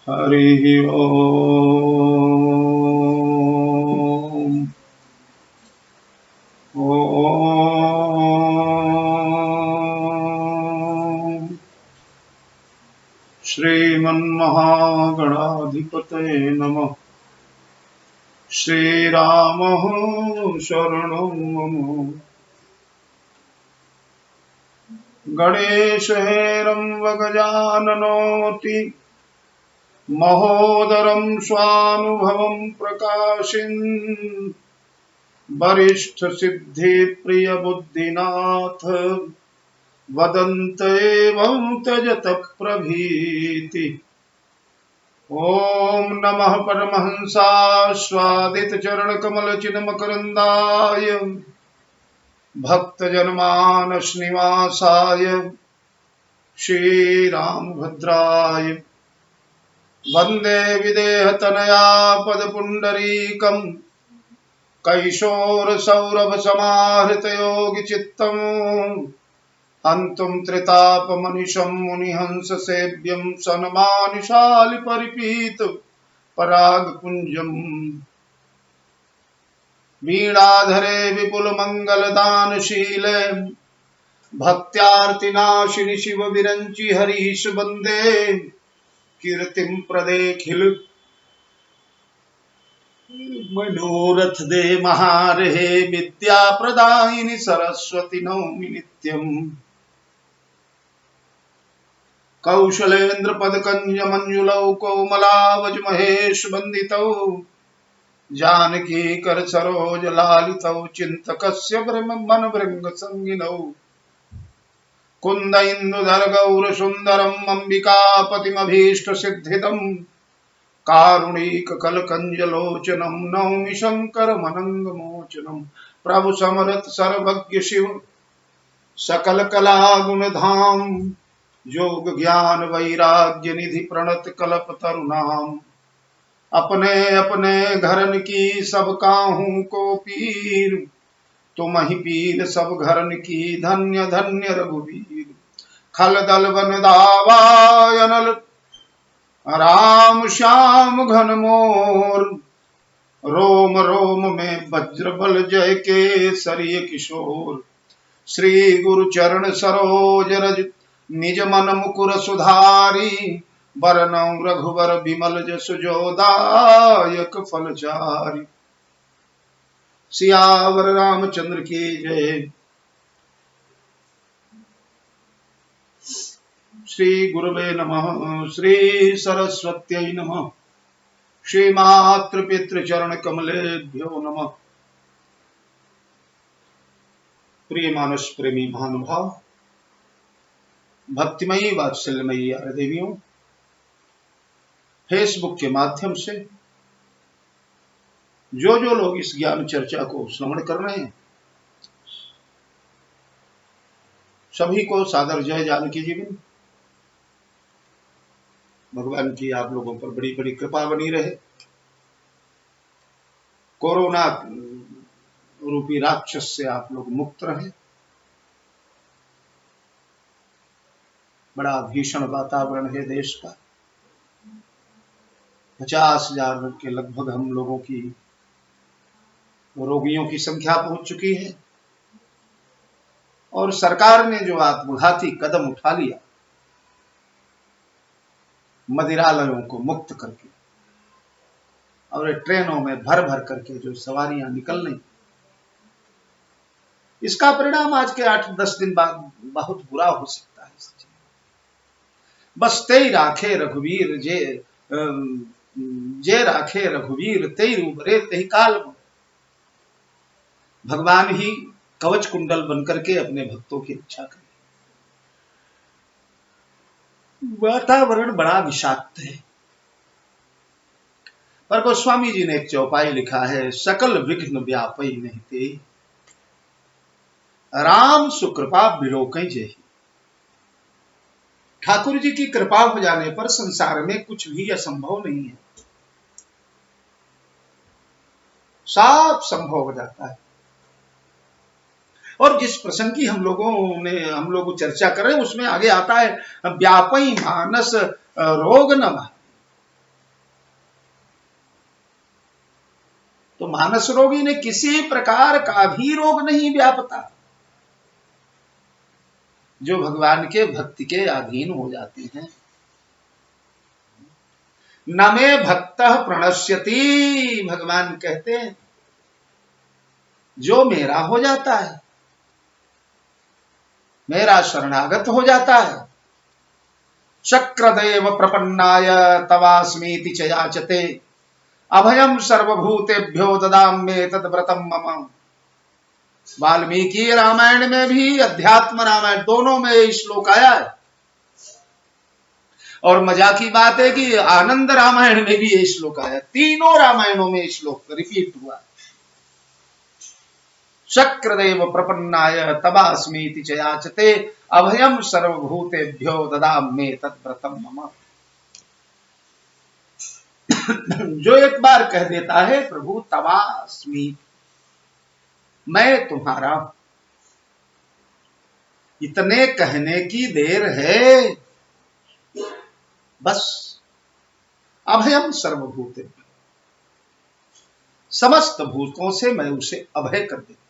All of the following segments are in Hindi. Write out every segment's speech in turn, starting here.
हरि ओम। ओम श्रीमन्महागणाधिपतये नमः। श्रीराम शरणं मम। गणेशहेरम्बगजाननोति महोदरं स्वानुभवं प्रकाशिन् वरिष्ठसिद्धिप्रियबुद्धिनाथ वदन्त एवं त्यजत प्रभीति। ॐ नमः परमहंसास्वादितचरणकमलचिन्मकरन्दाय भक्तजनमानसनिवासाय श्रीरामभद्राय वन्दे विदेहतनया पदपुण्डरीकम् कैशोरसौरभसमाहृतयोगिचित्तम् हन्तुं त्रितापमनिशं मुनिहंससेव्यं सन्मानिशालिपरिपीत परागपुञ्जम् वीणाधरे विपुलमङ्गलदानशीले भक्त्यार्तिनाशिनि शिवविरञ्चि हरीश वन्दे कीर्तिं प्रदेखिल मनोरथ दे महारहे विद्या प्रदायिनि सरस्वती नौमि नित्यम्। कौशलेन्द्र पदकंज मंजुलौ कोमलावज महेश बंदितौ जानकी कर सरोज लालितौ चिंतकस्य मन भृंग संगिनौ कुंद इंदुधर गौर सुंदरम अंबिकापतिमभीष्ट सिद्धिदम् कारुणिक कलकंज लोचनम नौमि शंकर मनंग मोचनम। प्रभु समरथ सर्वज्ञ शिव सकल कला गुण धाम योग ज्ञान वैराग्य निधि प्रणत कलप तरुणाम। अपने अपने घरन की सब काहू को पीर तुम ही पीर सब घरन की धन्य धन्य रघुवीर। खल दल बन धावा अनल राम श्याम घन मोर रोम रोम में वज्र बल जय के सरिय किशोर। श्री गुरु चरण सरोज रज निज मन मुकुर सुधारी बरनौ रघुवर बिमल जसु जो दायक फलचारी। सियावर रामचंद्र की जय। श्री गुरुवे नमः। श्री सरस्वत्यै नमः। श्री मातृ पितृ चरण कमलेभ्यो नमः। प्रिय मानस प्रेमी महानुभाव, भक्तिमयी वात्सल्यमयी देवियों, फेसबुक के माध्यम से जो लोग इस ज्ञान चर्चा को श्रवण कर रहे हैं, सभी को सादर जय जानकी जीवन। भगवान की आप लोगों पर बड़ी बड़ी कृपा बनी रहे। कोरोना रूपी राक्षस से आप लोग मुक्त रहे। बड़ा भीषण वातावरण है देश का। 50,000 के लगभग हम लोगों की रोगियों की संख्या पहुंच चुकी है और सरकार ने जो आत्मघाती कदम उठा लिया, मदिरालयों को मुक्त करके और ट्रेनों में भर भर करके जो सवारियां निकल रही, इसका परिणाम आज के 8-10 दिन बाद बहुत बुरा हो सकता है। बस तेई राखे रघुवीर जे राखे रघुवीर तेई रूबरे तेई काल। भगवान ही कवच कुंडल बनकर के अपने भक्तों की रक्षा करें। वातावरण बड़ा विषाक्त है, पर गोस्वामी जी ने एक चौपाई लिखा है, सकल विघ्न व्यापई नहीं ते राम सुकृपा बिलोकई जेहि। ठाकुर जी की कृपा हो जाने पर संसार में कुछ भी असंभव नहीं है। सब संभव हो जाता है। और जिस प्रसंग की हम लोग चर्चा कर रहे हैं उसमें आगे आता है व्यापई मानस रोग न भाई। तो मानस रोगी ने किसी प्रकार का भी रोग नहीं व्यापता, जो भगवान के भक्ति के अधीन हो जाते हैं। न मे भक्त प्रणश्यति, भगवान कहते हैं जो मेरा हो जाता है, मेरा शरणागत हो जाता है, शक्रदेव प्रपन्नाय तवास्मीति च याचते अभयम सर्वभूतेभ्यो ददाम्ये तद्व्रतम मम। वाल्मीकि रामायण में भी अध्यात्म रामायण दोनों में ये श्लोक आया है। और मजा की बात है कि आनंद रामायण में भी ये श्लोक आया, तीनों रामायणों में श्लोक रिपीट हुआ। शक्रदेव प्रपन्नाय तवास्मीति च याचते अभयम सर्वभूतेभ्यो ददाम्ये तद्व्रतम मम। जो एक बार कह देता है प्रभु तवास्मी, मैं तुम्हारा, इतने कहने की देर है, बस। अभयम सर्वभूतेभ्यो, समस्त भूतों से मैं उसे अभय कर देता।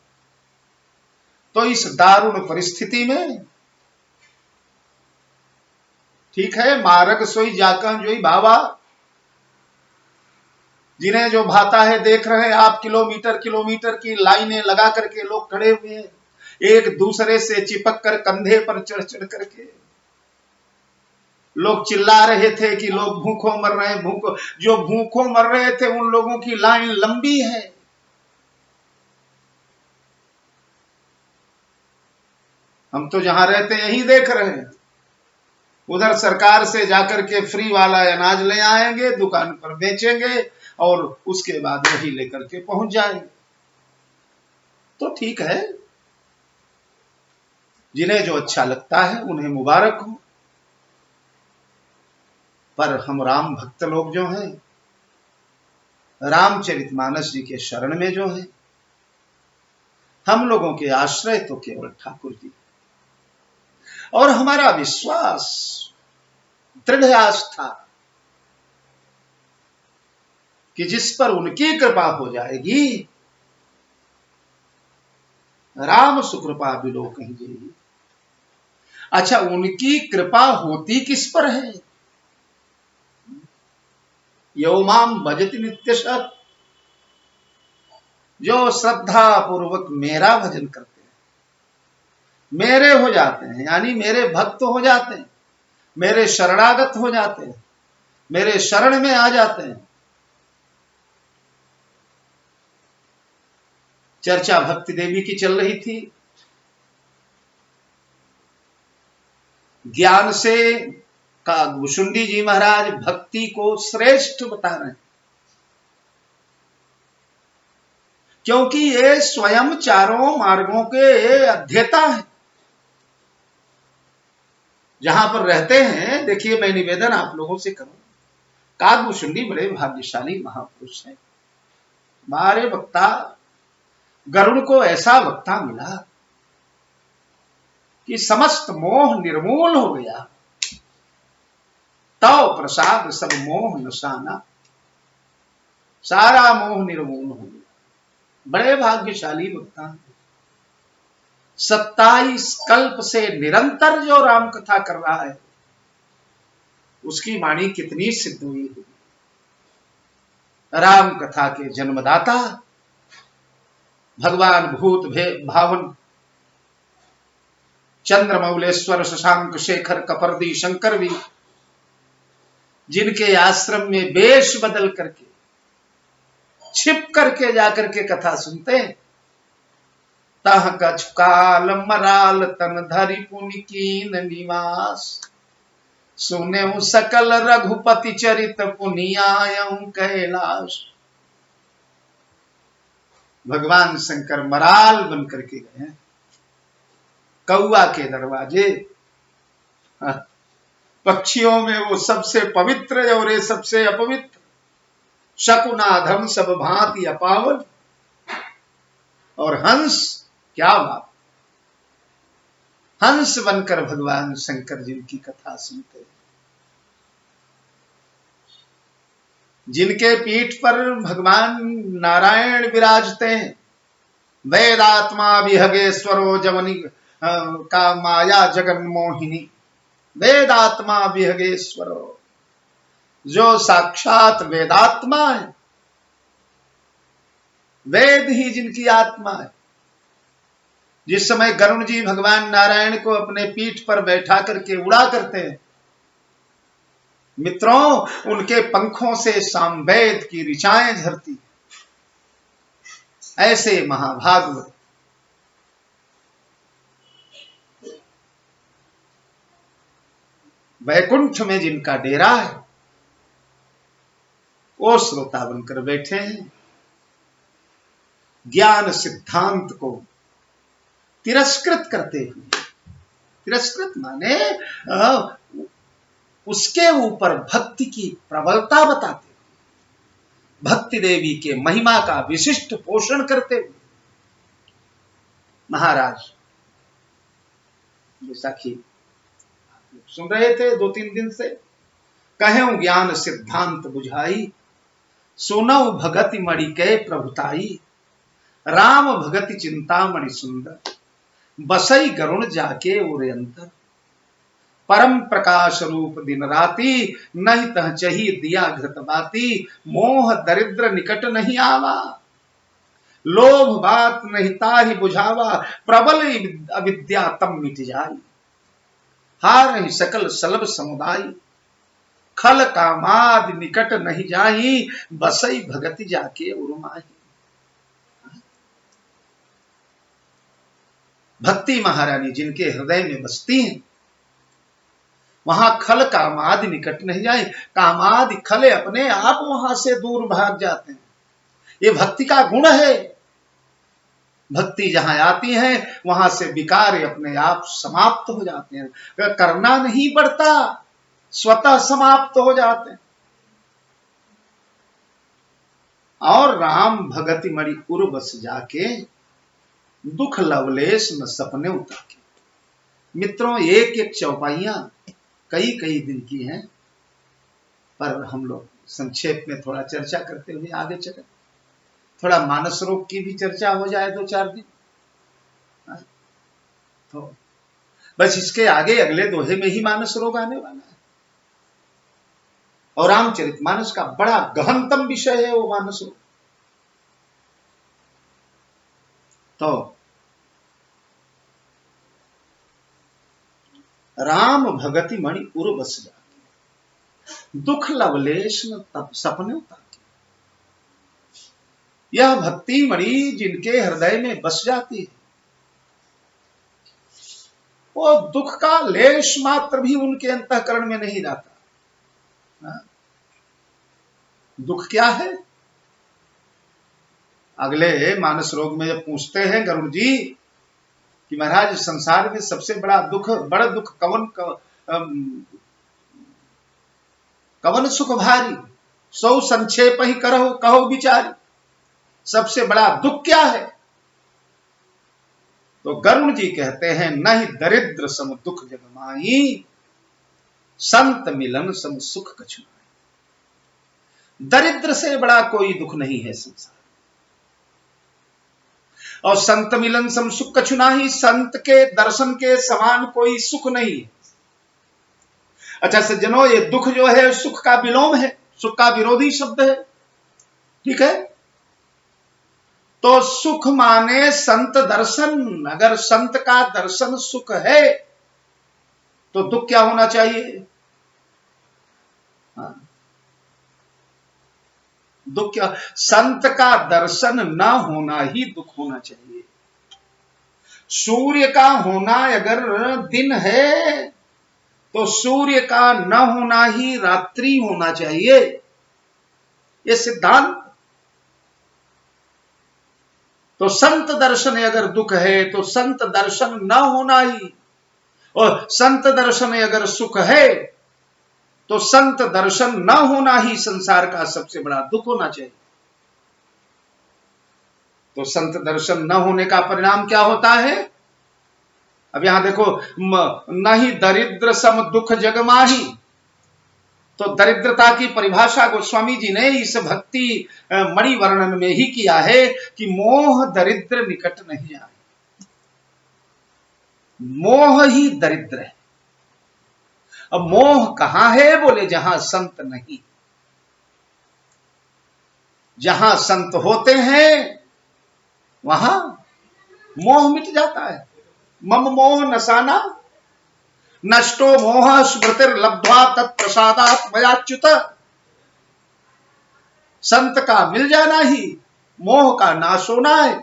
तो इस दारुण परिस्थिति में ठीक है, मार्ग सोई जाकर जोई बाबा, जिन्हें जो भाता है देख रहे हैं आप, किलोमीटर किलोमीटर की लाइनें लगा करके लोग खड़े हुए हैं, एक दूसरे से चिपक कर कंधे पर चढ़ चढ़ करके लोग चिल्ला रहे थे कि लोग भूखों मर रहे हैं, जो भूखों मर रहे थे उन लोगों की लाइन लंबी है। हम तो जहां रहते हैं यही देख रहे हैं, उधर सरकार से जाकर के फ्री वाला अनाज ले आएंगे, दुकान पर बेचेंगे और उसके बाद वही लेकर के पहुंच जाएंगे। तो ठीक है, जिन्हें जो अच्छा लगता है उन्हें मुबारक हो। पर हम राम भक्त लोग जो हैं, रामचरितमानस जी के शरण में जो है, हम लोगों के आश्रय तो केवल ठाकुर जी, और हमारा विश्वास, दृढ़ आस्था कि जिस पर उनकी कृपा हो जाएगी, राम सुकृपा बिलो कहीं जाएगी। अच्छा, उनकी कृपा होती किस पर है? यौमाम भजति नित्यशः, जो श्रद्धा पूर्वक मेरा भजन करते हैं, मेरे हो जाते हैं, यानी मेरे भक्त हो जाते हैं, मेरे शरणागत हो जाते हैं, मेरे शरण में आ जाते हैं। चर्चा भक्ति देवी की चल रही थी, ज्ञान से का भुसुंडी जी महाराज भक्ति को श्रेष्ठ बता रहे हैं, क्योंकि ये स्वयं चारों मार्गों के अध्येता है। जहां पर रहते हैं, देखिए मैं निवेदन आप लोगों से करूं, कागभूषुंडी बड़े भाग्यशाली महापुरुष हैं, हमारे वक्ता गरुड़ को ऐसा वक्ता मिला कि समस्त मोह निर्मूल हो गया। तव प्रसाद सब मोह नसाना, सारा मोह निर्मूल हो गया। बड़े भाग्यशाली वक्ता, 27 कल्प से निरंतर जो राम कथा कर रहा है, उसकी वाणी कितनी सिद्ध हुई है। राम कथा के जन्मदाता भगवान भूत भावन चंद्रमौलेश्वर शशांक शेखर कपर्दी शंकर भी, जिनके आश्रम में वेश बदल करके छिप करके जाकर के कथा सुनते हैं, तह कछ काल मराल तन धरि पुनि कीन निवास, सुने सकल रघुपति चरित पुनि आयऊ कैलाश। भगवान शंकर मराल बन करके गए, कौआ के दरवाजे, पक्षियों में वो सबसे पवित्र और ये सबसे अपवित्र, शकुनाधम सब भांति अपावन, और हंस, क्या बात, हंस बनकर भगवान शंकर जिनकी कथा सुनते हैं, जिनके पीठ पर भगवान नारायण विराजते हैं, वेदात्मा विहगेश्वरो जवनी का माया जगन मोहिनी, वेदात्मा विहगेश्वरो, जो साक्षात वेदात्मा है, वेद ही जिनकी आत्मा है। जिस समय गरुण जी भगवान नारायण को अपने पीठ पर बैठा करके उड़ा करते हैं, मित्रों उनके पंखों से सामवेद की ऋचाएं झरती। ऐसे महाभागवत वैकुंठ में जिनका डेरा है, वो श्रोता बनकर बैठे हैं। ज्ञान सिद्धांत को तिरस्कृत करते हुए, तिरस्कृत माने उसके ऊपर भक्ति की प्रबलता बताते हुए, भक्ति देवी के महिमा का विशिष्ट पोषण करते हुए, महाराज जैसा कि सुन रहे थे 2-3 दिन से, कहूं ज्ञान सिद्धांत बुझाई, सुनऊ भगति मणि के प्रभुताई, राम भगति चिंतामणि सुंदर, बसई गरुण जाके उरे अंतर, परम प्रकाश रूप दिन राती, नहीं तह चही दिया घृत बाती, मोह दरिद्र निकट नहीं आवा, लोभ बात नहीं ताहि बुझावा, प्रबल अविद्या तम मिट जाई, हार ही सकल सलभ समुदाय, खल कामादि निकट नहीं जाही, बसई भगति जाके उर्माही। भक्ति महारानी जिनके हृदय में बसती हैं, वहां खल कामादि निकट नहीं जाए, कामादि खले अपने आप वहां से दूर भाग जाते हैं। ये भक्ति का गुण है। भक्ति जहां आती है वहां से विकार अपने आप समाप्त हो जाते हैं, करना नहीं पड़ता, स्वतः समाप्त हो जाते हैं। और राम भगति मणि उर बस जाके, दुख लवलेश न सपने उताके। मित्रों एक एक चौपाइयां कई कई दिन की हैं, पर हम लोग संक्षेप में थोड़ा चर्चा करते हुए आगे चले। थोड़ा मानस रोग की भी चर्चा हो जाए 2-4 दिन, तो बस इसके आगे अगले दोहे में ही मानस रोग आने वाला है। और रामचरितमानस का बड़ा गहनतम विषय है वो मानस रोग। तो राम भगति मणि उर बस जाके, दुख लवलेश न तब सपने उताके। यह भक्ति मणि जिनके हृदय में बस जाती है, वो दुख का लेश मात्र भी उनके अंतःकरण में नहीं रहता। दुख क्या है? अगले मानस रोग में जब पूछते हैं गरुड़ जी कि महाराज संसार में सबसे बड़ा दुख कवन सुख भारी, सौ संक्षेप ही कहो विचारी, सबसे बड़ा दुख क्या है? तो गरुड़ जी कहते हैं, नहीं दरिद्र सम दुख जग माई, संत मिलन सम सुख कछु नाई। दरिद्र से बड़ा कोई दुख नहीं है संसार, और संत मिलन सम सुख कछु नाहि, संत के दर्शन के समान कोई सुख नहीं है। अच्छा सज्जनों, ये दुख जो है सुख का विलोम है, सुख का विरोधी शब्द है, ठीक है? तो सुख माने संत दर्शन। अगर संत का दर्शन सुख है तो दुख क्या होना चाहिए? हाँ, दुख क्या? संत का दर्शन न होना ही दुख होना चाहिए। सूर्य का होना अगर दिन है तो सूर्य का न होना ही रात्रि होना चाहिए, ये सिद्धांत। तो संत दर्शन अगर दुख है तो संत दर्शन न होना ही, और संत दर्शन अगर सुख है तो संत दर्शन न होना ही संसार का सबसे बड़ा दुख होना चाहिए। तो संत दर्शन न होने का परिणाम क्या होता है? अब यहां देखो, नहीं दरिद्र सम दुख जग माही, तो दरिद्रता की परिभाषा गोस्वामी जी ने इस भक्ति मणि वर्णन में ही किया है कि मोह दरिद्र निकट नहीं आए। मोह ही दरिद्र है। अब मोह कहां है? बोले जहां संत नहीं। जहां संत होते हैं वहां मोह मिट जाता है। मम मोह नसाना नष्टो मोह स्मृतिर लब्ध्वा तत्प्रसादात् मयाच्युत। संत का मिल जाना ही मोह का नाश होना है,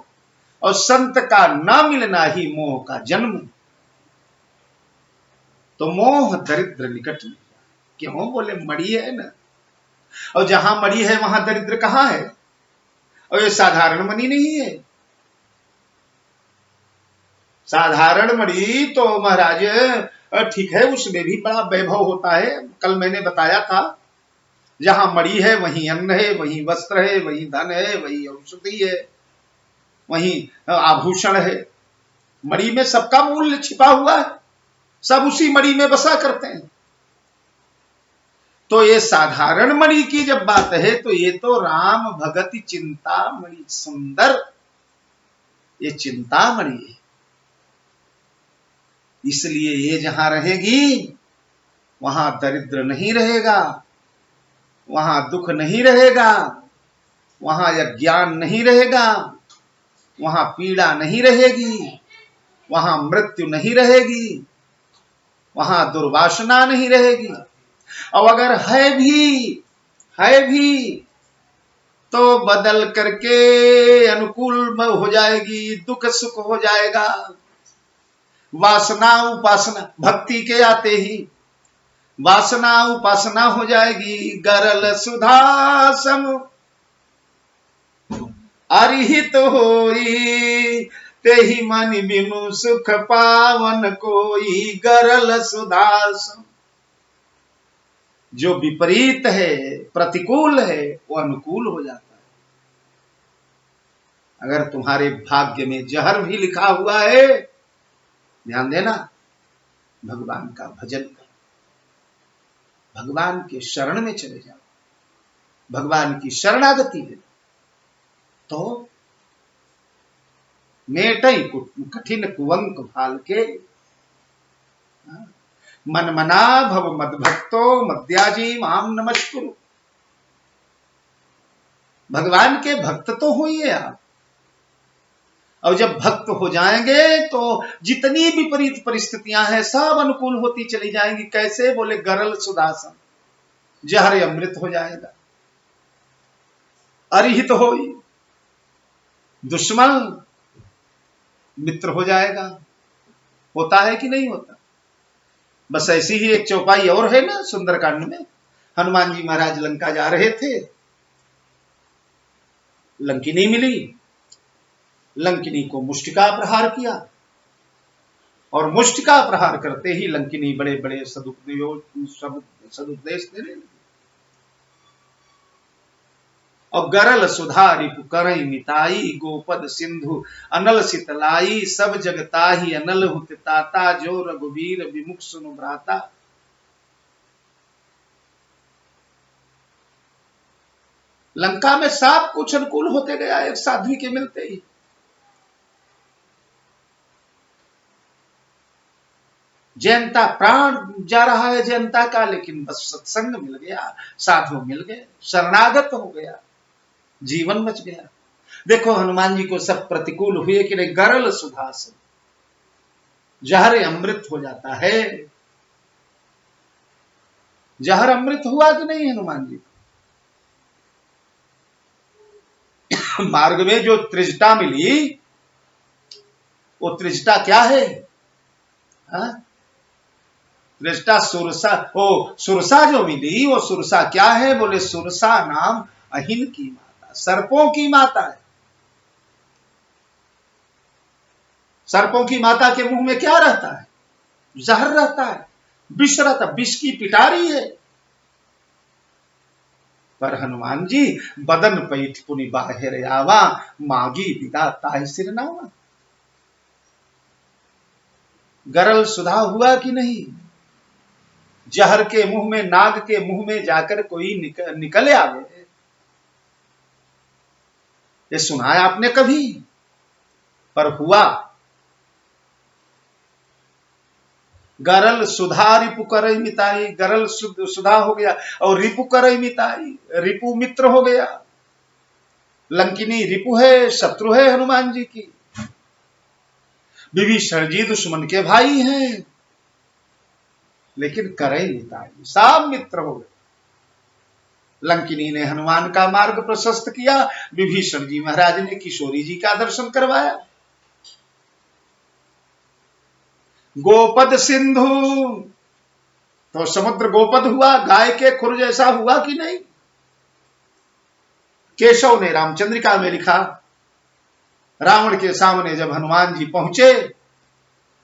और संत का ना मिलना ही मोह का जन्म। तो मोह दरिद्र निकट नहीं। क्यों? बोले मणि है ना, और जहां मणि है वहां दरिद्र कहां है? और ये साधारण मणि नहीं है। साधारण मणि तो महाराज ठीक है, उसमें भी बड़ा वैभव होता है। कल मैंने बताया था, जहां मणि है वहीं अन्न है, वहीं वस्त्र है, वहीं धन है, वहीं औषधि है, वहीं आभूषण है। मणि में सबका मूल्य छिपा हुआ है, सब उसी मणि में बसा करते हैं। तो ये साधारण मणि की जब बात है तो ये तो राम भगति चिंतामणि सुंदर, ये चिंतामणि है। इसलिए ये जहां रहेगी वहां दरिद्र नहीं रहेगा, वहां दुख नहीं रहेगा, वहां अज्ञान नहीं रहेगा, वहां पीड़ा नहीं रहेगी, वहां मृत्यु नहीं रहेगी, वहां दुर्वासना नहीं रहेगी। और अगर है भी तो बदल करके अनुकूल हो जाएगी, दुख सुख हो जाएगा। वासना उपासना, भक्ति के आते ही वासना उपासना हो जाएगी। गरल सुधा सम अरिहित होई, तेहि मन बिनु सुख पावन कोई। गरल सुधा सम, जो विपरीत है, प्रतिकूल है, वो अनुकूल हो जाता है। अगर तुम्हारे भाग्य में जहर भी लिखा हुआ है, ध्यान देना, भगवान का भजन करो, भगवान के शरण में चले जाओ, भगवान की शरणागति ले, तो मेटई कठिन कुवंक भाल के। मन मना भव मद भक्तो मद्याजी माम नमस्कुरु। भगवान के भक्त तो होइए आप, और जब भक्त हो जाएंगे तो जितनी विपरीत परिस्थितियां हैं सब अनुकूल होती चली जाएंगी। कैसे? बोले गरल सुदासन, जहर अमृत हो जाएगा। अरिहित होई, दुश्मन मित्र हो जाएगा। होता है कि नहीं होता? बस ऐसी ही एक चौपाई और है ना सुंदरकांड में। हनुमान जी महाराज लंका जा रहे थे, लंकिनी मिली, लंकिनी को मुष्टिका प्रहार किया, और मुष्टिका प्रहार करते ही लंकिनी बड़े बड़े सदुपदेश देने लगी। और गरल सुधा रिपु करई मिताई, गोपद सिंधु अनल सितलाई। सब जगताही अनल हुत ताता, जो रघुवीर विमुख सुनु भ्राता। लंका में सब कुछ अनुकूल होते गया एक साध्वी के मिलते ही। जयंता प्राण जा रहा है जयंता का, लेकिन बस सत्संग मिल गया, साधु मिल गए, शरणागत हो गया, जीवन बच गया। देखो हनुमान जी को सब प्रतिकूल हुए कि नहीं, गरल सुधा से जहर अमृत हो जाता है। जहर अमृत हुआ कि नहीं हनुमान जी? मार्ग में जो त्रिजटा मिली, वो त्रिजटा क्या है? त्रिजटा सुरसा, वो सुरसा जो मिली, वो सुरसा क्या है? बोले सुरसा नाम अहिन की माता, सर्पों की माता है। सर्पों की माता के मुंह में क्या रहता है? जहर रहता है, विष रहता, विष की पिटारी है। पर हनुमान जी बदन पैठ पुनि बाहिर आवा, मागी विदा ताहि सिर नावा। गरल सुधा हुआ कि नहीं? जहर के मुंह में, नाग के मुंह में जाकर कोई निकल आवे, ये सुना है आपने कभी? पर हुआ। गरल सुधा रिपु करई मिताई, गरल सुधा हो गया और रिपु करई मिताई, रिपु मित्र हो गया। लंकिनी रिपु है, शत्रु है हनुमान जी की। विभीषण जी दुश्मन के भाई हैं, लेकिन करई मिताई, सब मित्र हो गए। लंकिनी ने हनुमान का मार्ग प्रशस्त किया, विभीषण जी महाराज ने किशोरी जी का दर्शन करवाया। गोपद सिंधु, तो समुद्र गोपद हुआ, गाय के खुर जैसा हुआ कि नहीं? केशव ने रामचंद्रिका में लिखा, रावण के सामने जब हनुमान जी पहुंचे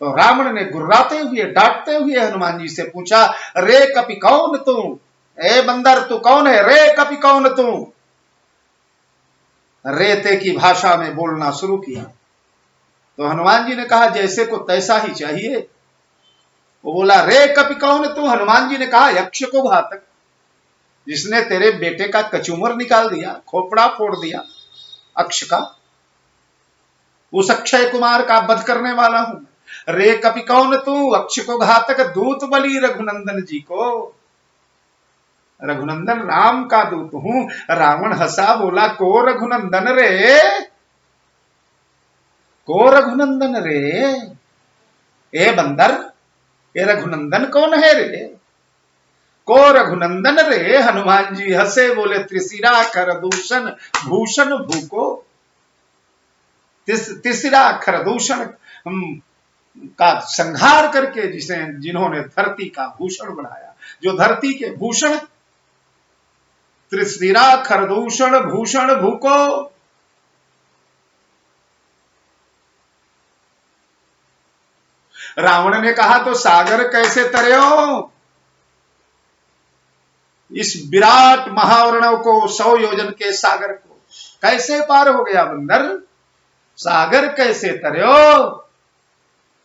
तो रावण ने गुर्राते हुए, डांटते हुए हनुमान जी से पूछा, रे कपि कौन तू? ए बंदर तू कौन है? रे कपि कौन तू? रेते की भाषा में बोलना शुरू किया। तो हनुमान जी ने कहा, जैसे को तैसा ही चाहिए। वो बोला, रे कपि कौन तू? हनुमान जी ने कहा, यक्ष को घातक, जिसने तेरे बेटे का कचूमर निकाल दिया, खोपड़ा फोड़ दिया अक्ष का, उस अक्षय कुमार का वध करने वाला हूं। रे कपि कौन तू? अक्ष को घातक, दूत बलि रघुनंदन जी को। रघुनंदन राम का दूत हूं। रावण हंसा, बोला, को रघुनंदन रे, को रघुनंदन रे? ए बंदर, ए रघुनंदन कौन है रे? को रघुनंदन रे? हनुमान जी हंसे, बोले, त्रिशिरा खरदूषण भूषण भूको। तीसरा खरदूषण का संहार करके जिन्होंने धरती का भूषण बनाया, जो धरती के भूषण, त्रिशिरा खरदूषण भूषण भूको। रावण ने कहा, तो सागर कैसे तर्यो? इस विराट महावर्णव को, 100 योजन के सागर को कैसे पार हो गया बंदर? सागर कैसे तर्यो?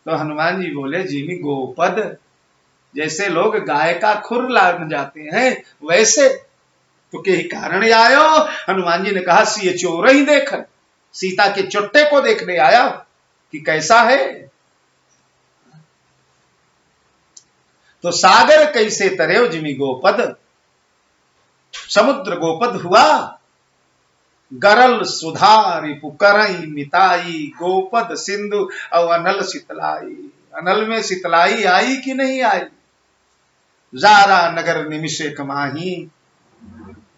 तो हनुमान जी बोले, जिमी गोपद, जैसे लोग गाय का खुर लाग जाते हैं वैसे, तो के ही कारण आयो? हनुमान जी ने कहा, सी चोर ही देख, सीता के चुट्टे को देखने आया कि कैसा है। तो सागर कैसे तरे जिमी गोपद, समुद्र गोपद हुआ। गरल सुधा रिपु करई मिताई, गोपद सिंधु और अनल शीतलाई। अनल में शीतलाई आई कि नहीं आई? जारा नगर निमिषे कमाही,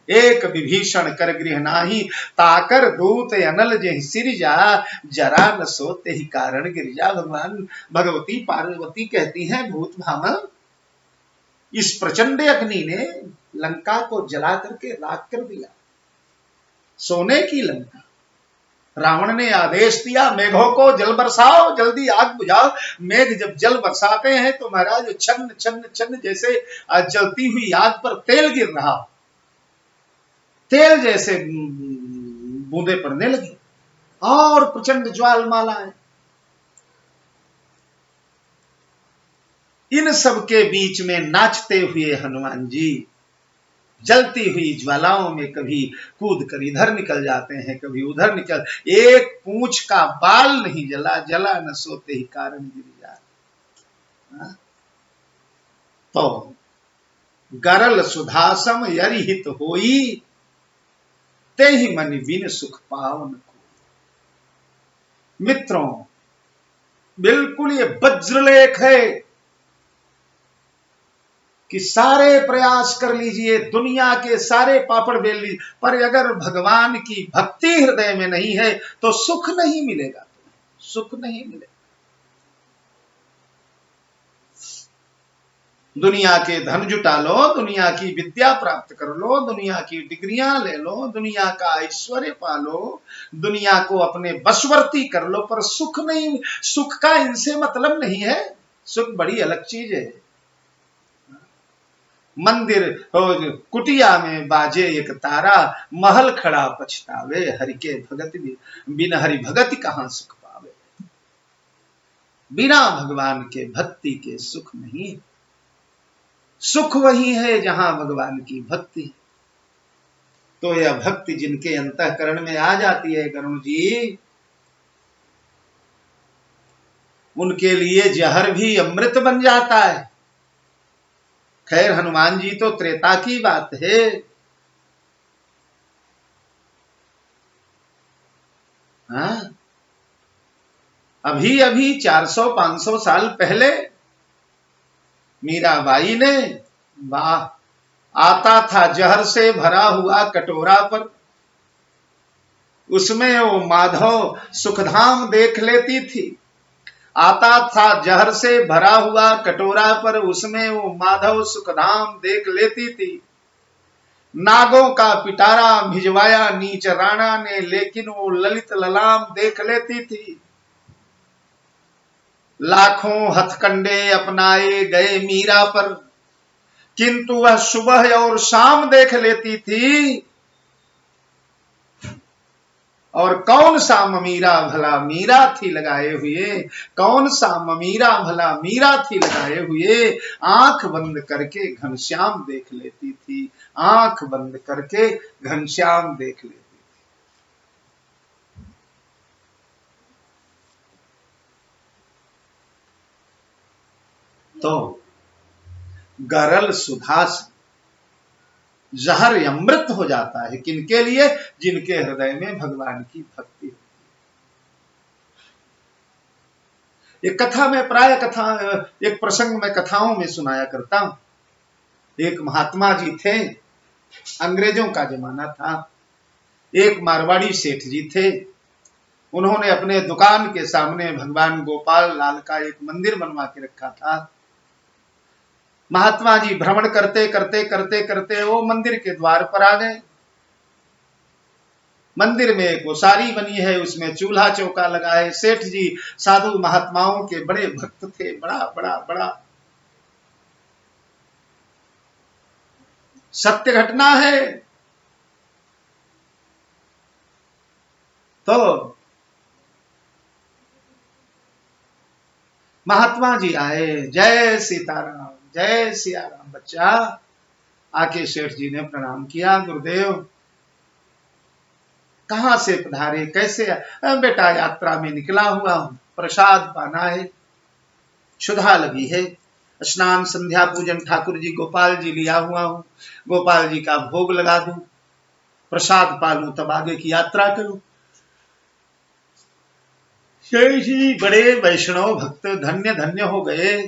एक विभीषण कर गृह नाही। ताकर दूत अनल जे सिरजा, जरा न सोते ही कारण गिरजा। भगवान भगवती पार्वती कहती हैं, भूत भामा, इस प्रचंड अग्नि ने लंका को जला करके राख कर दिया, सोने की लंका। रावण ने आदेश दिया, मेघों को जल बरसाओ, जल्दी आग बुझाओ। मेघ जब जल बरसाते हैं तो महाराज छन्न छन्न छन्न जैसे जलती हुई आग पर तेल गिर रहा, तेल जैसे बूंदे पड़ने लगी और प्रचंड ज्वालमालाएं। इन सब के बीच में नाचते हुए हनुमान जी जलती हुई ज्वालाओं में कभी कूद कर इधर निकल जाते हैं, कभी उधर निकल, एक पूंछ का बाल नहीं जला, जला न सोते ही कारण गिर जाए। तो गरल सुधासम यरिहित होई, ते ही मन विन सुख पावन को। मित्रों, बिल्कुल ये वज्रलेख है कि सारे प्रयास कर लीजिए, दुनिया के सारे पापड़ बेल लीजिए, पर अगर भगवान की भक्ति हृदय में नहीं है तो सुख नहीं मिलेगा, सुख नहीं मिलेगा। दुनिया के धन जुटा लो, दुनिया की विद्या प्राप्त कर लो, दुनिया की डिग्रियां ले लो, दुनिया का ऐश्वर्य पालो, दुनिया को अपने वशवर्ती कर लो, पर सुख नहीं, सुख का इनसे मतलब नहीं है। सुख बड़ी अलग चीज है। मंदिर कुटिया में बाजे एक तारा, महल खड़ा पछतावे हरि के भगत बिन हरि भगति कहां सुख पावे। बिना भगवान के भक्ति के सुख नहीं, सुख वही है जहां भगवान की भक्ति। तो यह भक्ति जिनके अंतःकरण में आ जाती है गरुण जी, उनके लिए जहर भी अमृत बन जाता है। खैर हनुमान जी तो त्रेता की बात है, हाँ? अभी अभी 400-500 साल पहले मीराबाई ने, वाह, आता था जहर से भरा हुआ कटोरा पर, उसमें वो माधव सुखधाम देख लेती थी। आता था जहर से भरा हुआ कटोरा पर, उसमें वो माधव सुखधाम देख लेती थी। नागों का पिटारा भिजवाया नीच राणा ने, लेकिन वो ललित ललाम देख लेती थी। लाखों हथकंडे अपनाए गए मीरा पर, किंतु वह सुबह और शाम देख लेती थी। और कौन सा ममीरा भला मीरा थी लगाए हुए, कौन सा ममीरा भला मीरा थी लगाए हुए। आंख बंद करके घनश्याम देख लेती थी, आंख बंद करके घनश्याम देख लेती थी। तो गरल सुधा से जहर अमृत हो जाता है किनके लिए, जिनके हृदय में भगवान की भक्ति होती है। एक कथा में प्राय कथा, एक प्रसंग में कथाओं में सुनाया करता हूं। एक महात्मा जी थे, अंग्रेजों का जमाना था। एक मारवाड़ी सेठ जी थे, उन्होंने अपने दुकान के सामने भगवान गोपाल लाल का एक मंदिर बनवा के रखा था। महात्मा जी भ्रमण करते करते करते करते वो मंदिर के द्वार पर आ गए। मंदिर में एक ओसारी बनी है, उसमें चूल्हा चौका लगा है। सेठ जी साधु महात्माओं के बड़े भक्त थे, बड़ा बड़ा बड़ा सत्य घटना है। तो महात्मा जी आए, जय सीताराम, जय सिया राम। बच्चा आके सेठ जी ने प्रणाम किया, गुरुदेव कहां से पधारे, कैसे? बेटा यात्रा में निकला हुआ हूं, प्रसाद पाना है, क्षुधा लगी है, स्नान संध्या पूजन ठाकुर जी गोपाल जी लिया हुआ हूं, गोपाल जी का भोग लगा दूं, प्रसाद पालूं, तब आगे की यात्रा करूं। शेष जी बड़े वैष्णव भक्त धन्य धन्य हो गए।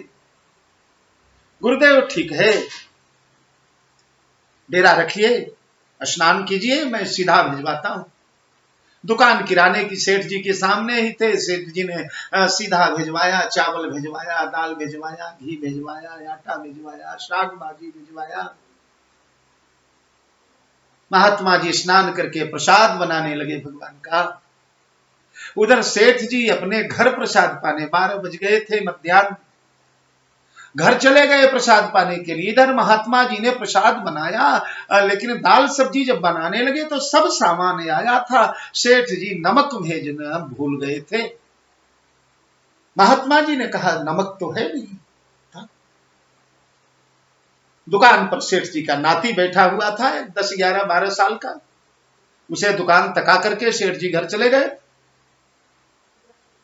गुरुदेव ठीक है, डेरा रखिए, स्नान कीजिए, मैं सीधा भिजवाता हूं। दुकान किराने की सेठ जी के सामने ही थे। सेठ जी ने सीधा भिजवाया, चावल भिजवाया, दाल भिजवाया, घी भिजवाया, आटा भिजवाया, शाक भाजी भिजवाया। महात्मा जी स्नान करके प्रसाद बनाने लगे भगवान का। उधर सेठ जी अपने घर प्रसाद पाने, 12 बज गए थे मध्याह्न, घर चले गए प्रसाद पाने के लिए। इधर महात्मा जी ने प्रसाद बनाया, लेकिन दाल सब्जी जब बनाने लगे तो सब सामान आया था, सेठ जी नमक भेजना भूल गए थे। महात्मा जी ने कहा नमक तो है नहीं था। दुकान पर सेठ जी का नाती बैठा हुआ था, 10, 11, 12 साल का। उसे दुकान तका करके सेठ जी घर चले गए।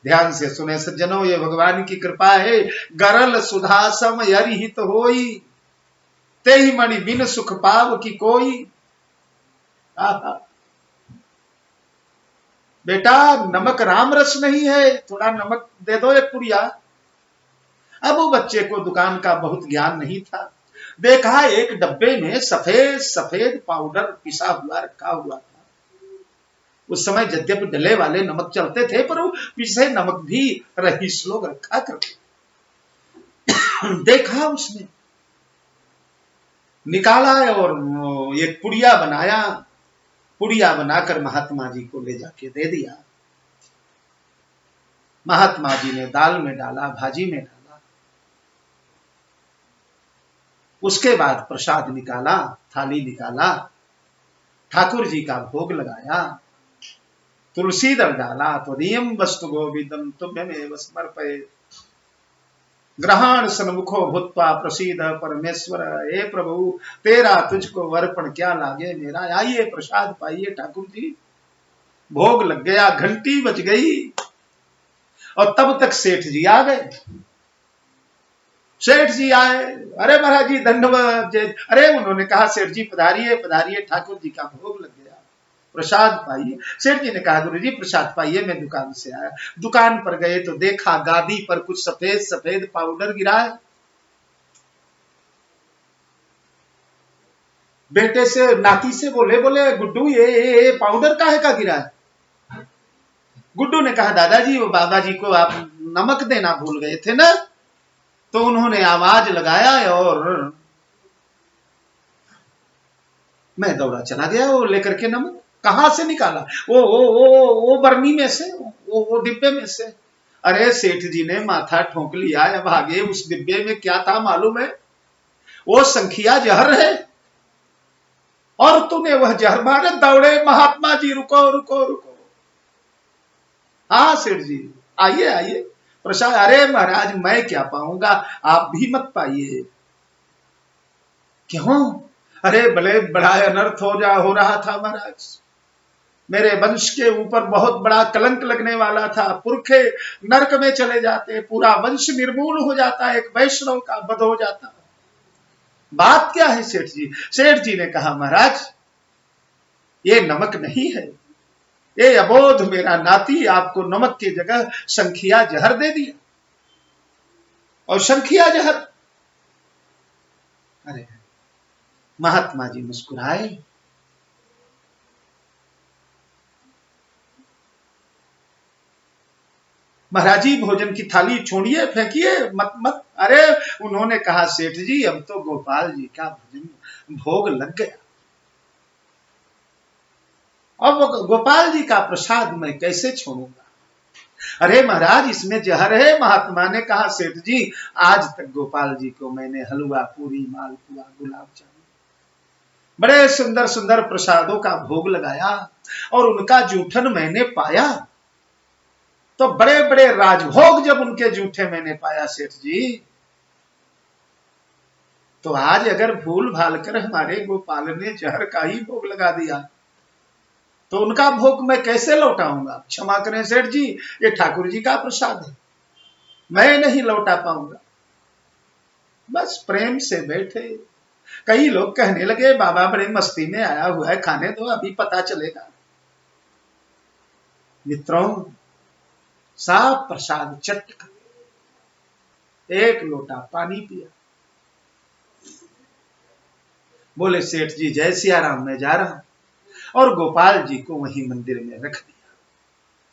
ध्यान से सुने सज्जनों, ये भगवान की कृपा है। गरल सुधा सम यरि हित होई, तेहि मणि बिन सुख पाव की कोई। आहा। बेटा नमक राम रस नहीं है, थोड़ा नमक दे दो एक पुड़िया। अब वो बच्चे को दुकान का बहुत ज्ञान नहीं था। देखा एक डब्बे में सफेद सफेद पाउडर पिसा हुआ रखा हुआ था। उस समय यद्यपि डले वाले नमक चलते थे, पर वो पिसे नमक भी रईस लोग रखा करते। देखा उसने, निकाला और एक पुड़िया बनाया, पुड़िया बनाकर महात्मा जी को ले जाके दे दिया। महात्मा जी ने दाल में डाला, भाजी में डाला। उसके बाद प्रसाद निकाला, थाली निकाला, ठाकुर जी का भोग लगाया, तुलसी दल डाला, तो नियम वस्तु गोविंदम तुभ्यमेव समर्पये। ग्रहण सन्मुखो भूत्वा प्रसीद परमेश्वर, हे प्रभु तेरा तुझको अर्पण क्या लागे मेरा। आइए प्रसाद पाइए ठाकुर जी। भोग लग गया, घंटी बज गई और तब तक सेठ जी आ गए। सेठ जी आए, अरे महाराज जी दंडवत। अरे उन्होंने कहा सेठ जी पधारिए पधारिए, ठाकुर जी का भोग लग गया, प्रसाद पाइए। सेठ जी ने कहा गुरु जी प्रसाद पाइए, मैं दुकान से आया। दुकान पर गए तो देखा गादी पर कुछ सफेद सफेद पाउडर गिरा है। बेटे से, नाती से बोले, बोले गुड्डू ये पाउडर काहे का गिरा है। गुड्डू ने कहा दादाजी वो बाबा जी को आप नमक देना भूल गए थे ना। तो उन्होंने आवाज लगाया और मैं दौड़ा चला गया वो लेकर के नमक। कहां से निकाला? वो बर्नी में से, वो डिब्बे में से। अरे सेठ जी ने माथा ठोक लिया। अब आगे उस डिब्बे में क्या था मालूम है? वो संखिया जहर है। और तूने वह जहर मारे। दौड़े महात्मा जी, रुको रुको रुको। हाँ सेठ जी आइए आइए प्रसाद। अरे महाराज मैं क्या पाऊंगा, आप भी मत पाइए। क्यों? अरे बड़े बड़ा अनर्थ हो रहा था महाराज। मेरे वंश के ऊपर बहुत बड़ा कलंक लगने वाला था। पुरखे नरक में चले जाते, पूरा वंश निर्मूल हो जाता, एक वैष्णव का वध हो जाता। बात क्या है सेठ जी? सेठ जी ने कहा महाराज ये नमक नहीं है, ये अबोध मेरा नाती आपको नमक की जगह संखिया जहर दे दिया। और संखिया जहर। अरे महात्मा जी मुस्कुराए। महाराज जी भोजन की थाली छोड़िए, फेंकिए मत मत। अरे उन्होंने कहा सेठ जी अब तो गोपाल जी का भोजन भोग लग गया, अब गोपाल जी का प्रसाद मैं कैसे छोड़ूंगा। अरे महाराज इसमें जहर है। महात्मा ने कहा सेठ जी आज तक गोपाल जी को मैंने हलवा, पूरी, मालपुआ, गुलाब जामुन, बड़े सुंदर सुंदर प्रसादों का भोग लगाया और उनका जूठन मैंने पाया तो बड़े बड़े राजभोग जब उनके जूठे मैंने पाया सेठ जी, तो आज अगर भूल भाल कर हमारे गोपाल ने जहर का ही भोग लगा दिया तो उनका भोग मैं कैसे लौटाऊंगा। क्षमा करें सेठ जी, ये ठाकुर जी का प्रसाद है, मैं नहीं लौटा पाऊंगा। बस प्रेम से बैठे। कई लोग कहने लगे बाबा बड़े मस्ती में आया हुआ है, खाने दो अभी पता चलेगा। मित्रों साफ प्रसाद चट कर एक लोटा पानी पिया। बोले सेठ जी जय सिया राम, मैं जा रहा हूं। और गोपाल जी को वहीं मंदिर में रख दिया।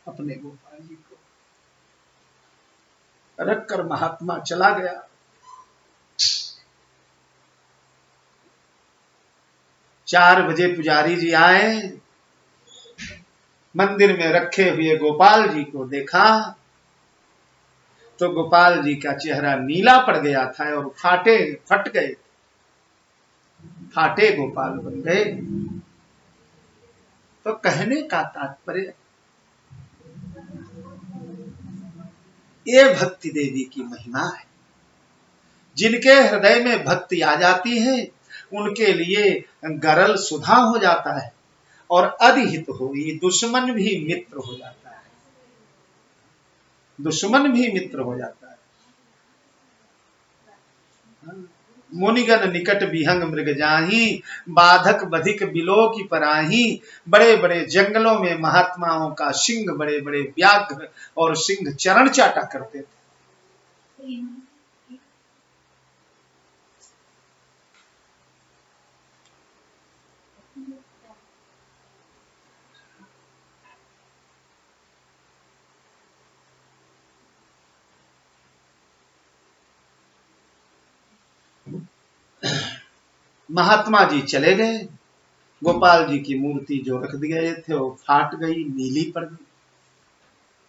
अपने गोपाल जी को रखकर महात्मा चला गया। 4 बजे पुजारी जी आए, मंदिर में रखे हुए गोपाल जी को देखा तो गोपाल जी का चेहरा नीला पड़ गया था और फट गए, फाटे गोपाल बन गए। तो कहने का तात्पर्य ये भक्ति देवी की महिमा है। जिनके हृदय में भक्ति आ जाती है उनके लिए गरल सुधा हो जाता है और अधिहित हो दुश्मन भी मित्र हो जाता है। दुश्मन भी मित्र हो जाता है। मुनिगण निकट विहंग मृग जाही, बाधक बधिक बिलो की पराही। बड़े बड़े जंगलों में महात्माओं का सिंह, बड़े बड़े व्याघ्र और सिंह चरण चाटा करते थे। महात्मा जी चले गए। गोपाल जी की मूर्ति जो रख दिए थे वो फाट गई, नीली पड़ गई।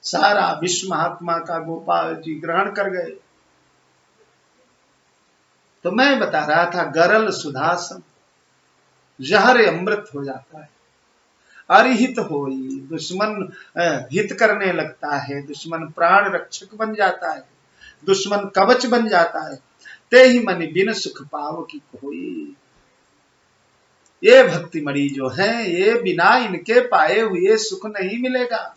सारा विश्व महात्मा का गोपाल जी ग्रहण कर गए। तो मैं बता रहा था, गरल सुधासम जहर अमृत हो जाता है। अरिहित होई, दुश्मन हित करने लगता है, दुश्मन प्राण रक्षक बन जाता है, दुश्मन कवच बन जाता है। ते ही मन बिन सुख पाव की कोई। ये भक्ति मणि जो है, ये बिना इनके पाए हुए सुख नहीं मिलेगा।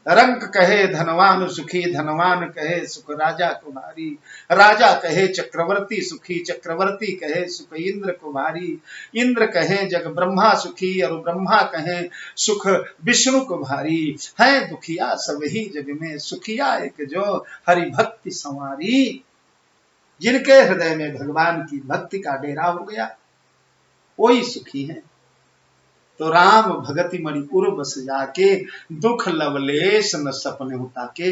रंक कहे धनवान सुखी, धनवान कहे सुख राजा कुमारी, राजा कहे चक्रवर्ती सुखी, चक्रवर्ती कहे सुख इंद्र कुमारी, इंद्र कहे जग ब्रह्मा सुखी, और ब्रह्मा कहे सुख विष्णु कुमारी। है दुखिया सब ही जग में, सुखिया एक जो हरि भक्ति संवारी। जिनके हृदय में भगवान की भक्ति का डेरा हो गया, वही सुखी है। तो राम भगति मणिपुर बस जाके, दुख लवलेश न सपने होता के।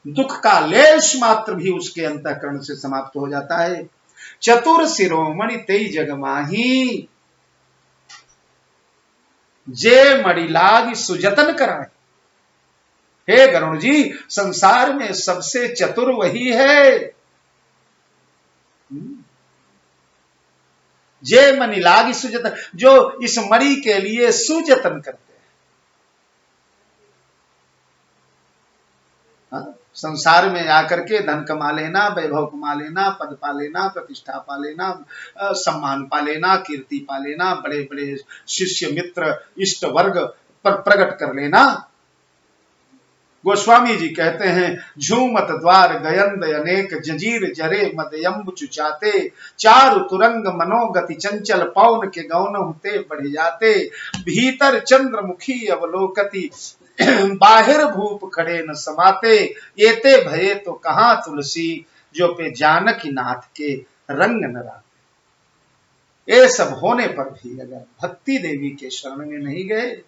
दुख का लेश मात्र भी उसके अंतःकरण से समाप्त हो जाता है। चतुर शिरोमणि तेई जग माही, जे मणि लाग सुजतन कराए। हे गरुण जी, संसार में सबसे चतुर वही है। जे मणि लागी सुजतन, जो इस मणि के लिए सुजतन करते हैं। संसार में आकर के धन कमा लेना, वैभव कमा लेना, पद पा लेना, प्रतिष्ठा पा लेना, सम्मान पा लेना, कीर्ति पा लेना, बड़े बड़े शिष्य मित्र इष्ट वर्ग पर प्रकट कर लेना। गोस्वामी जी कहते हैं, झूमत द्वार गयंद अनेक, जंजीर जरे मदयम्ब चुचाते, चारु तुरंग मनोगति चंचल, पौन के गौन होते बढ़ जाते, भीतर चंद्रमुखी अवलोकति, बाहिर भूप खड़े न समाते, एते भये तो कहां तुलसी, जो पे जानकी नाथ के रंग न राते। ये सब होने पर भी अगर भक्ति देवी के शरण में नहीं गए,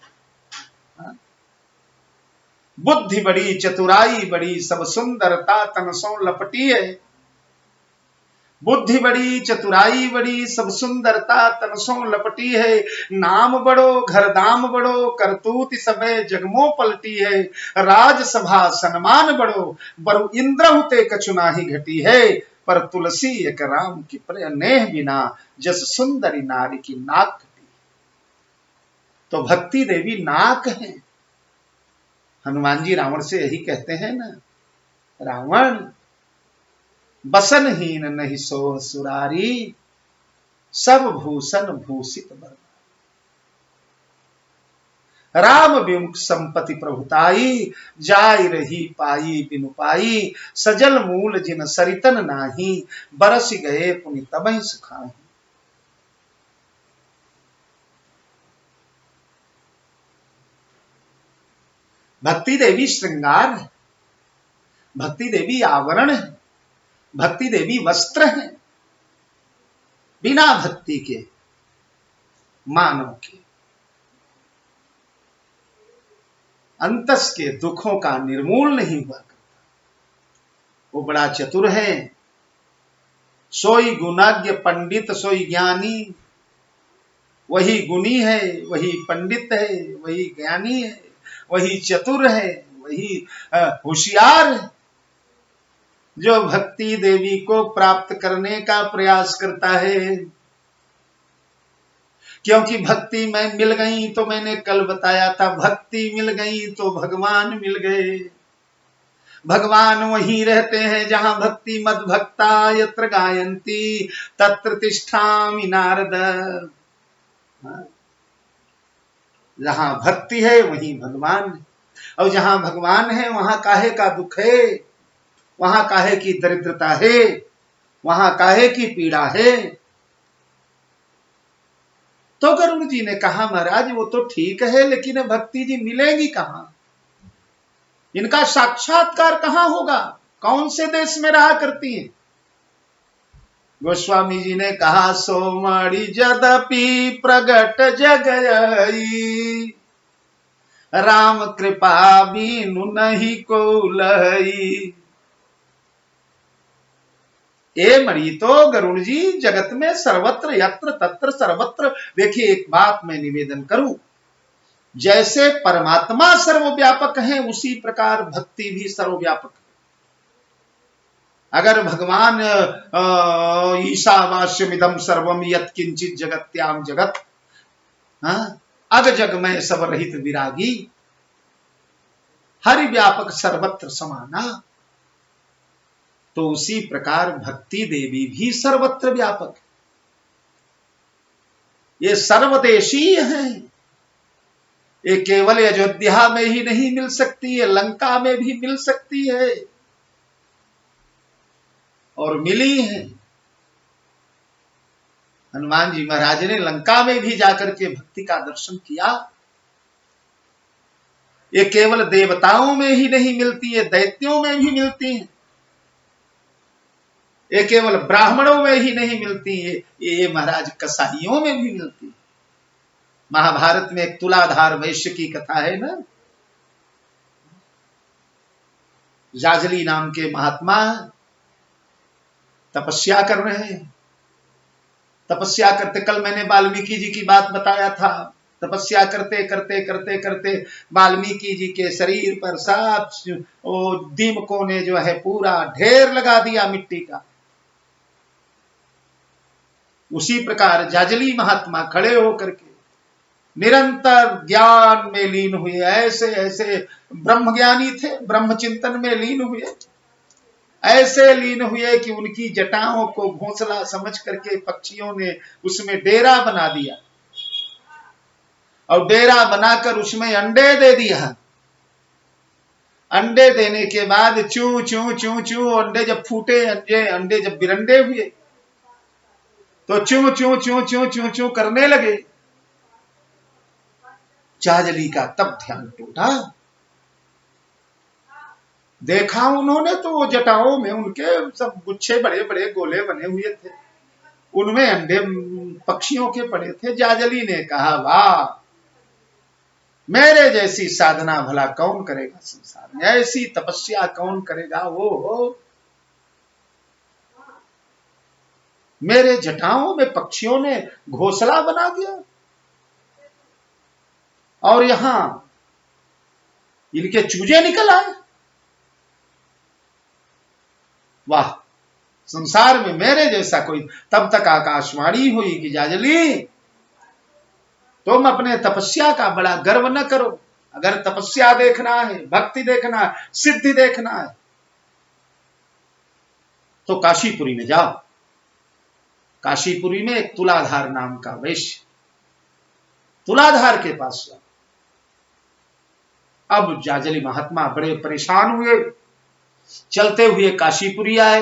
बुद्धि बड़ी चतुराई बड़ी सब सुंदरता तन सो लपटी है। बुद्धि बड़ी चतुराई बड़ी सब सुंदरता तन सो लपटी है। नाम बड़ो घर दाम बड़ो करतूत सबे जगमो पलटी है। राजसभा सन्मान बड़ो बरु इंद्र हुते कछु नाही घटी है। पर तुलसी एक राम की प्रिय नेह बिना, जस सुंदरी नारी की नाक घटी। तो भक्ति देवी नाक है। हनुमान जी रावण से यही कहते हैं ना, रावण बसनहीन नहीं सोह सुरारी, सब भूषण भूषित बर। राम विमुख संपत्ति प्रभुताई, जाय रही पाई बिनु पाई, सजल मूल जिन सरितन नाही, बरस गए पुनि तबहि सुखाई। भक्ति देवी श्रृंगार है, भक्ति देवी आवरण है, भक्ति देवी वस्त्र है। बिना भक्ति के मानव के अंतस के दुखों का निर्मूल नहीं हुआ करता। वो बड़ा चतुर है। सोई गुणज्ञ पंडित सोई ज्ञानी, वही गुणी है, वही पंडित है, वही ज्ञानी है, वही चतुर है, वही होशियार है, जो भक्ति देवी को प्राप्त करने का प्रयास करता है। क्योंकि भक्ति में मिल गई, तो मैंने कल बताया था, भक्ति मिल गई तो भगवान मिल गए। भगवान वहीं रहते हैं जहां भक्ति मद भक्ता यत्र गायंती तत्र तिष्ठामि नारद। जहां भक्ति है वहीं भगवान है, और जहां भगवान है वहां काहे का दुख है, वहां काहे की दरिद्रता है, वहां काहे की पीड़ा है। तो गरुड़ जी ने कहा, महाराज वो तो ठीक है, लेकिन भक्ति जी मिलेगी कहां, इनका साक्षात्कार कहां होगा, कौन से देश में रहा करती हैं। गोस्वामी जी ने कहा, सोमणि जदपि प्रगट जगई, राम कृपा बीनु नहीं को लई। ए मणि तो गरुड़ जी जगत में सर्वत्र यत्र तत्र सर्वत्र। देखिए, एक बात मैं निवेदन करूं, जैसे परमात्मा सर्वव्यापक है उसी प्रकार भक्ति भी सर्वव्यापक है। अगर भगवान ईशावास्यमिदं सर्वम यत्किंचित जगत्याम जगत, अग जग में सब रहित विरागी, हरि व्यापक सर्वत्र समाना, तो उसी प्रकार भक्ति देवी भी सर्वत्र व्यापक है। ये सर्वदेशीय है। ये केवल अयोध्या में ही नहीं मिल सकती है, लंका में भी मिल सकती है और मिली है। हनुमान जी महाराज ने लंका में भी जाकर के भक्ति का दर्शन किया। ये केवल देवताओं में ही नहीं मिलती है, दैत्यों में भी मिलती है। ये केवल ब्राह्मणों में ही नहीं मिलती है, ये महाराज कसाईयों में भी मिलती है। महाभारत में एक तुलाधार वैश्य की कथा है ना। जाजली नाम के महात्मा तपस्या कर रहे हैं। तपस्या करते, कल मैंने वाल्मीकि जी की बात बताया था। तपस्या करते करते करते करते वाल्मीकि जी के शरीर पर सब दीमकों ने जो है पूरा ढेर लगा दिया मिट्टी का। उसी प्रकार जाजली महात्मा खड़े होकर के निरंतर ज्ञान में लीन हुए। ऐसे ऐसे ब्रह्म ज्ञानी थे, ब्रह्म चिंतन में लीन हुए। ऐसे लीन हुए कि उनकी जटाओं को घोंसला समझ करके पक्षियों ने उसमें डेरा बना दिया और डेरा बनाकर उसमें अंडे दे दिया। अंडे देने के बाद चू चू चू चू अंडे जब फूटे, अंडे जब बिरंडे हुए तो चू चू चू चू चू चू करने लगे। जाजली का तब ध्यान टूटा। देखा उन्होंने तो वो जटाओं में उनके सब गुच्छे बड़े बड़े गोले बने हुए थे, उनमें अंडे पक्षियों के पड़े थे। जाजली ने कहा, वाह, मेरे जैसी साधना भला कौन करेगा संसार में, ऐसी तपस्या कौन करेगा। वो मेरे जटाओं में पक्षियों ने घोंसला बना दिया और यहां इनके चूजे निकल आए। वाह, संसार में मेरे जैसा कोई। तब तक आकाशवाणी हुई कि जाजली, तुम अपने तपस्या का बड़ा गर्व न करो। अगर तपस्या देखना है, भक्ति देखना है, सिद्धि देखना है तो काशीपुरी में जाओ। काशीपुरी में एक तुलाधार नाम का वैश्य, तुलाधार के पास जाओ। अब जाजली महात्मा बड़े परेशान हुए, चलते हुए काशीपुरी आए।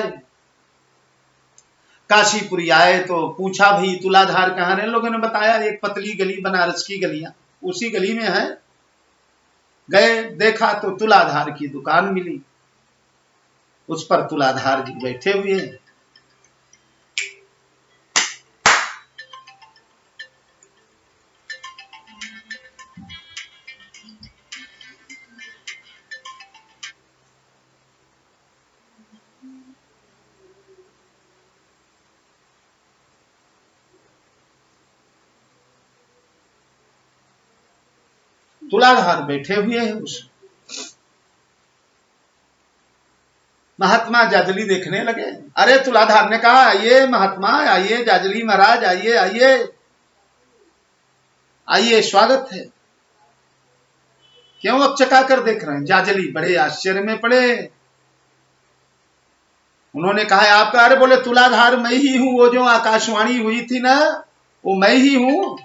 काशीपुरी आए तो पूछा, भाई तुलाधार कहां है? लोगों ने बताया एक पतली गली, बनारस की गलियां, उसी गली में है। गए, देखा तो तुलाधार की दुकान मिली, उस पर तुलाधार जी बैठे हुए हैं। तुलाधार बैठे हुए हैं। उस महात्मा जाजली देखने लगे। अरे तुलाधार ने कहा, आइए महात्मा, आइए जाजली महाराज, आइए आइए आइए, स्वागत है। क्यों अकचका कर देख रहे हैं? जाजली बड़े आश्चर्य में पड़े। उन्होंने कहा, आपका? अरे बोले, तुलाधार मैं ही हूं, वो जो आकाशवाणी हुई थी ना, वो मैं ही हूं।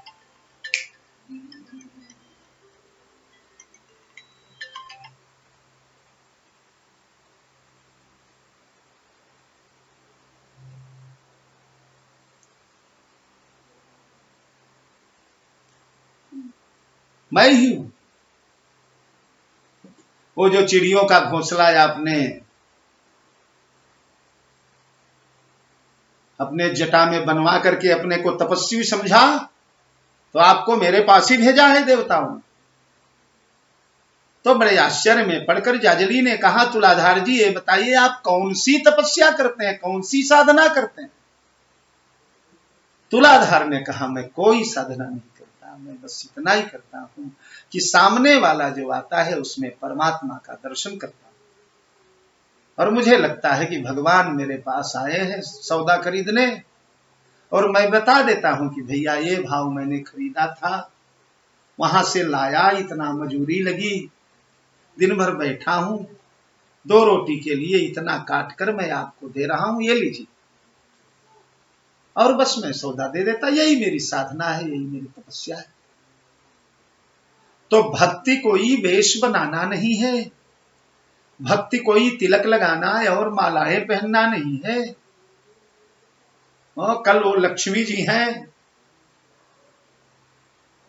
मैं ही हूं। वो जो चिड़ियों का घोंसला आपने अपने जटा में बनवा करके अपने को तपस्वी समझा, तो आपको मेरे पास ही भेजा है देवताओं ने। तो बड़े आश्चर्य में पढ़कर जाजली ने कहा, तुलाधार जी, ये बताइए आप कौन सी तपस्या करते हैं, कौन सी साधना करते हैं? तुलाधार ने कहा, मैं कोई साधना नहीं करता, मैं बस इतना ही करता हूं कि सामने वाला जो आता है उसमें परमात्मा का दर्शन करता हूं। और मुझे लगता है कि भगवान मेरे पास आए हैं सौदा खरीदने, और मैं बता देता हूं कि भैया ये भाव मैंने खरीदा था, वहां से लाया, इतना मजूरी लगी, दिन भर बैठा हूं, 2 रोटी के लिए इतना काट कर मैं आपको दे रहा हूं, ये लीजिए, और बस मैं सौदा दे देता। यही मेरी साधना है, यही मेरी तपस्या है। तो भक्ति कोई वेश बनाना नहीं है, भक्ति कोई तिलक लगाना और मालाएं पहनना नहीं है। कल वो लक्ष्मी जी हैं,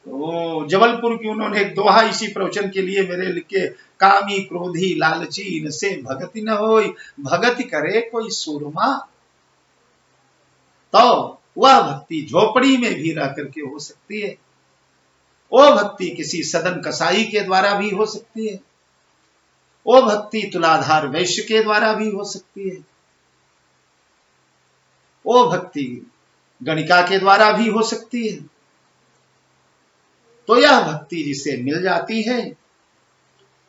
तो जबलपुर की, उन्होंने एक दोहा इसी प्रवचन के लिए मेरे लिखे, कामी क्रोधी लालची इनसे भगति न होई, भगति करे कोई सूरमा। तो वह भक्ति झोपड़ी में भी रह करके हो सकती है, वो भक्ति किसी सदन कसाई के द्वारा भी हो सकती है, वो भक्ति तुलाधार वैश्य के द्वारा भी हो सकती है, वो भक्ति गणिका के द्वारा भी हो सकती है। तो यह भक्ति जिसे मिल जाती है,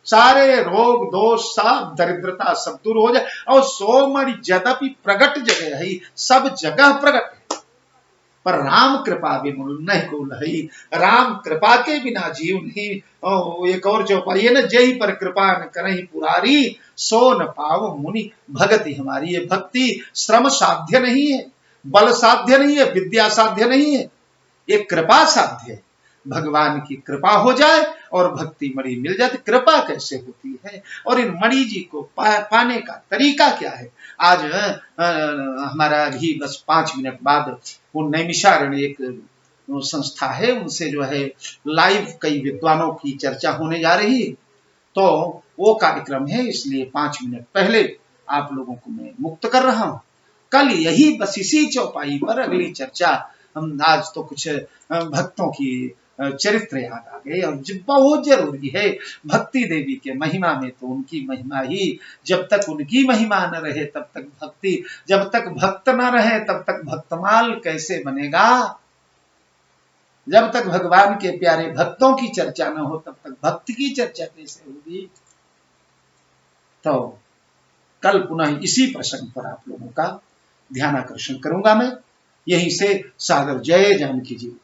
सारे रोग दोष सब दरिद्रता सब दूर हो जाए। और सोमणि जदपि प्रगट जगह है, सब जगह प्रगट है, पर राम कृपा बिनु नहीं को लही, राम कृपा के बिना जीव नहीं। एक और चौपाई है ना, जय पर कृपा न करहि पुरारी, सो न पाव मुनि भगति हमारी। ये भक्ति श्रम साध्य नहीं है, बल साध्य नहीं है, विद्या साध्य नहीं है, ये कृपा साध्य है। भगवान की कृपा हो जाए और भक्ति मणि मिल जाती। कृपा कैसे होती है और इन मणि जी को पाने का तरीका क्या है, आज हमारा अभी बस 5 मिनट बाद वो नैमिषारण्य एक संस्था है, उनसे जो है लाइव कई विद्वानों की चर्चा होने जा रही है, तो वो कार्यक्रम है, इसलिए 5 मिनट पहले आप लोगों को मैं मुक्त कर रहा हूं। कल यही बस इसी चौपाई पर अगली चर्चा हम, आज तो कुछ भक्तों की चरित्र याद आ गए, और बहुत जरूरी है भक्ति देवी के महिमा में, तो उनकी महिमा ही, जब तक उनकी महिमा न रहे तब तक भक्ति, जब तक भक्त न रहे तब तक भक्तमाल कैसे बनेगा, जब तक भगवान के प्यारे भक्तों की चर्चा न हो तब तक भक्ति की चर्चा कैसे होगी। तो कल पुनः इसी प्रसंग पर आप लोगों का ध्यान आकर्षण करूंगा मैं। यहीं से सागर जय जानकी जी।